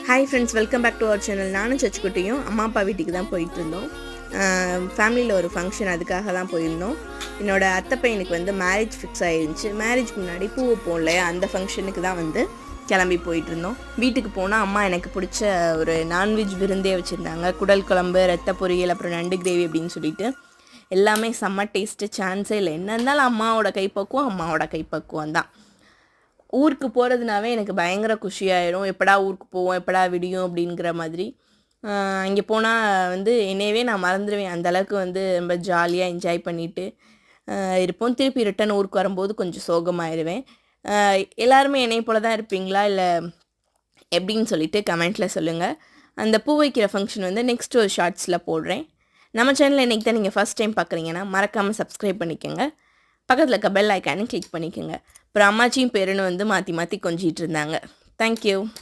Hi friends, welcome back to our channel. நானும் சச்சுக்குட்டியும் அம்மா அப்பா வீட்டுக்கு தான் போயிட்டு இருந்தோம். ஃபேமிலியில் ஒரு ஃபங்க்ஷன், அதுக்காக தான் போயிருந்தோம். என்னோடய அத்தை பையனுக்கு வந்து மேரேஜ் ஃபிக்ஸ் ஆகிருந்துச்சு. மேரேஜ்க்கு முன்னாடி பூ வைப்போம் இல்லையா, அந்த ஃபங்க்ஷனுக்கு தான் வந்து கிளம்பி போயிட்டுருந்தோம். வீட்டுக்கு போனால் அம்மா எனக்கு பிடிச்ச ஒரு நான்வெஜ் விருந்தே வச்சுருந்தாங்க. குடல் குழம்பு, ரத்த பொரியல், அப்புறம் நண்டு கிரேவி அப்படின்னு சொல்லிட்டு எல்லாமே செம்ம டேஸ்ட்டு, சான்ஸே இல்லை. என்ன இருந்தாலும் அம்மாவோட கைப்பக்குவம் தான். ஊருக்கு போகிறதுனாவே எனக்கு பயங்கர குஷியாயிடும். எப்படா ஊருக்கு போவோம், எப்படா விடியும் அப்படிங்கிற மாதிரி. அங்கே போனால் வந்து என்னையவே நான் மறந்துடுவேன். அந்தளவுக்கு வந்து ரொம்ப ஜாலியாக என்ஜாய் பண்ணிவிட்டு இருப்போம். திருப்பி ரிட்டன் ஊருக்கு வரும்போது கொஞ்சம் சோகமாயிடுவேன். எல்லாருமே என்னை போல தான் இருப்பீங்களா, இல்லை எப்படின்னு சொல்லிட்டு கமெண்ட்டில் சொல்லுங்கள். அந்த பூ வைக்கிற ஃபங்க்ஷன் வந்து நெக்ஸ்ட் ஒரு ஷார்ட்ஸில் போடுறேன். நம்ம சேனலில் இன்றைக்கி தான் நீங்கள் ஃபஸ்ட் டைம் பார்க்குறீங்கன்னா மறக்காமல் சப்ஸ்கிரைப் பண்ணிக்கோங்க. பக்கத்தில் இருக்க பெல் ஐக்கானு கிளிக் பண்ணிக்கோங்க. அப்புறம் அம்மாச்சியும் பேருன்னு வந்து மாற்றி கொஞ்சிட்டு இருந்தாங்க. தேங்க்யூ.